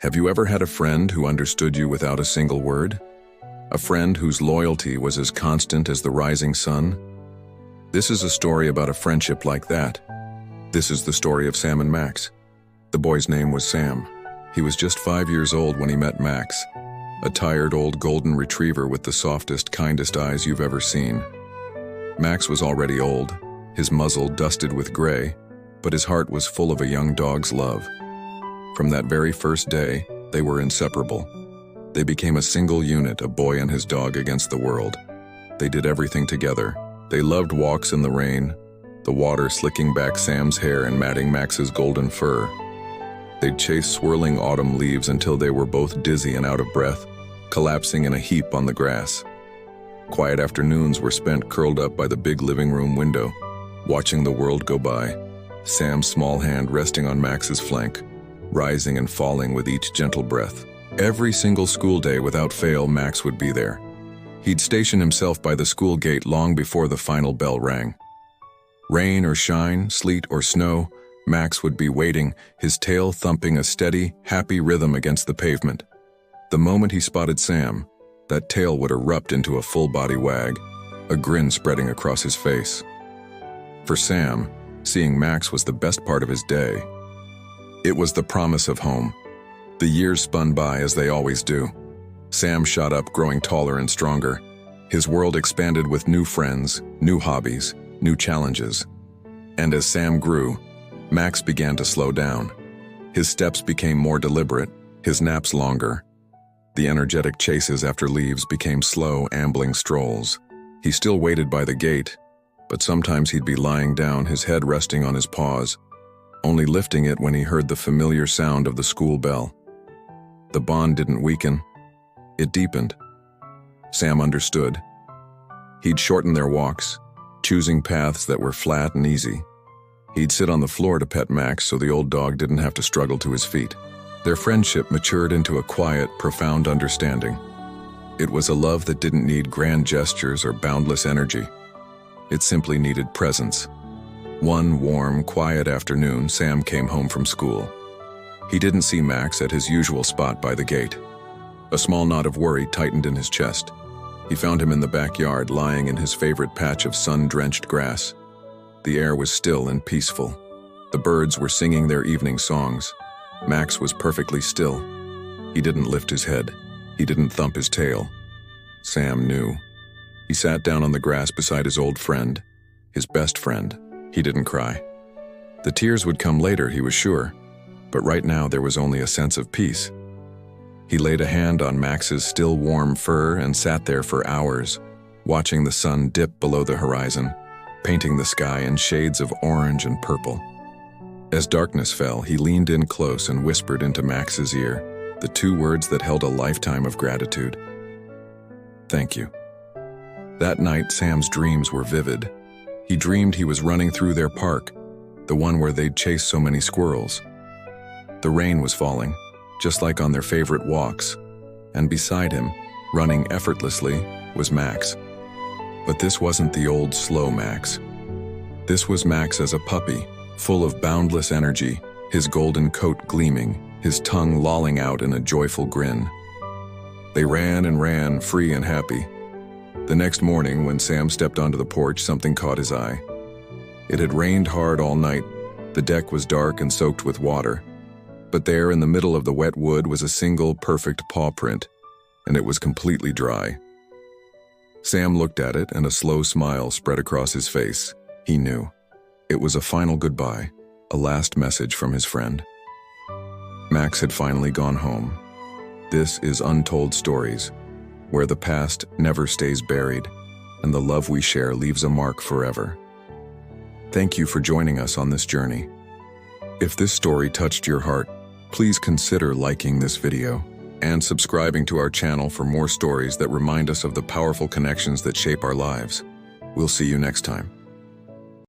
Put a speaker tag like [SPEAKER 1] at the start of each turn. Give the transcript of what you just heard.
[SPEAKER 1] Have you ever had a friend who understood you without a single word? A friend whose loyalty was as constant as the rising sun? This is a story about a friendship like that. This is the story of Sam and Max. The boy's name was Sam. He was just 5 years old when he met Max, a tired old golden retriever with the softest, kindest eyes you've ever seen. Max was already old, his muzzle dusted with gray, but his heart was full of a young dog's love. From that very first day, they were inseparable. They became a single unit, a boy and his dog against the world. They did everything together. They loved walks in the rain, the water slicking back Sam's hair and matting Max's golden fur. They'd chase swirling autumn leaves until they were both dizzy and out of breath, collapsing in a heap on the grass. Quiet afternoons were spent curled up by the big living room window, watching the world go by, Sam's small hand resting on Max's flank, rising and falling with each gentle breath. Every single school day without fail, Max would be there. He'd station himself by the school gate long before the final bell rang. Rain or shine, sleet or snow, Max would be waiting, his tail thumping a steady, happy rhythm against the pavement. The moment he spotted Sam, that tail would erupt into a full-body wag, a grin spreading across his face. For Sam, seeing Max was the best part of his day. It was the promise of home. The years spun by as they always do. Sam shot up, growing taller and stronger. His world expanded with new friends, new hobbies, new challenges. And as Sam grew, Max began to slow down. His steps became more deliberate, his naps longer. The energetic chases after leaves became slow, ambling strolls. He still waited by the gate, but sometimes he'd be lying down, his head resting on his paws, only lifting it when he heard the familiar sound of the school bell. The bond didn't weaken, it deepened. Sam understood. He'd shorten their walks, choosing paths that were flat and easy. He'd sit on the floor to pet Max so the old dog didn't have to struggle to his feet. Their friendship matured into a quiet, profound understanding. It was a love that didn't need grand gestures or boundless energy. It simply needed presence. One warm, quiet afternoon, Sam came home from school. He didn't see Max at his usual spot by the gate. A small knot of worry tightened in his chest. He found him in the backyard, lying in his favorite patch of sun-drenched grass. The air was still and peaceful. The birds were singing their evening songs. Max was perfectly still. He didn't lift his head. He didn't thump his tail. Sam knew. He sat down on the grass beside his old friend, his best friend. He didn't cry. The tears would come later, he was sure, but right now there was only a sense of peace. He laid a hand on Max's still warm fur and sat there for hours, watching the sun dip below the horizon, painting the sky in shades of orange and purple. As darkness fell, he leaned in close and whispered into Max's ear the two words that held a lifetime of gratitude. "Thank you." That night, Sam's dreams were vivid. He dreamed he was running through their park, the one where they'd chased so many squirrels. The rain was falling, just like on their favorite walks, and beside him, running effortlessly, was Max. But this wasn't the old, slow Max. This was Max as a puppy, full of boundless energy, his golden coat gleaming, his tongue lolling out in a joyful grin. They ran and ran, free and happy. The next morning, when Sam stepped onto the porch, something caught his eye. It had rained hard all night. The deck was dark and soaked with water. But there in the middle of the wet wood was a single perfect paw print, and it was completely dry. Sam looked at it, and a slow smile spread across his face. He knew. It was a final goodbye, a last message from his friend. Max had finally gone home. This is Untold Stories, where the past never stays buried, and the love we share leaves a mark forever. Thank you for joining us on this journey. If this story touched your heart, please consider liking this video and subscribing to our channel for more stories that remind us of the powerful connections that shape our lives. We'll see you next time.